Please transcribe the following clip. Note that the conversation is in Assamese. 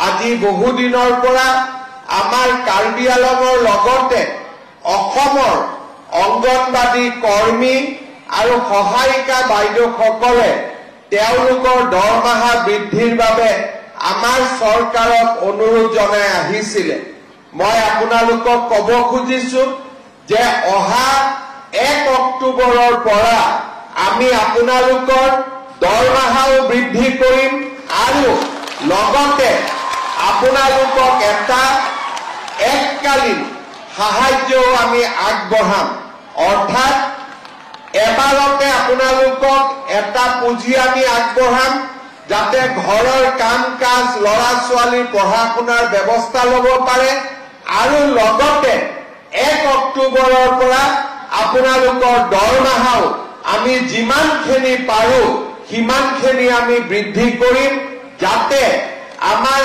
আজি বহুদিনৰ পৰা আমাৰ কাৰ্বি আলমৰ লগতে অসমৰ অংগনবাদী কৰ্মী আৰু সহায়িকা বাইদেউসকলে তেওঁলোকৰ দৰমহা বৃদ্ধিৰ বাবে আমাৰ চৰকাৰক অনুৰোধ জনাই আহিছিল। মই আপোনালোকক ক'ব খুজিছো যে অহা 1 অক্টোবৰৰ পৰা আমি আপোনালোকৰ দৰমহাও বৃদ্ধি কৰিম আৰু লগতে আপোনালোকক এটা এককালীন সাহায্যও আমি আগবঢ়াম। অৰ্থাৎ এবাৰতে আপোনালোকক এটা পুঁজি আমি আগবঢ়াম যাতে ঘৰৰ কাম কাজ ল'ৰা ছোৱালীৰ পঢ়া শুনাৰ ব্যৱস্থা ল'ব পাৰে আৰু লগতে 1 অক্টোবৰৰ পৰা আপোনালোকৰ দৰমহাও আমি যিমানখিনি পাৰো সিমানখিনি আমি বৃদ্ধি কৰিম যাতে আমাৰ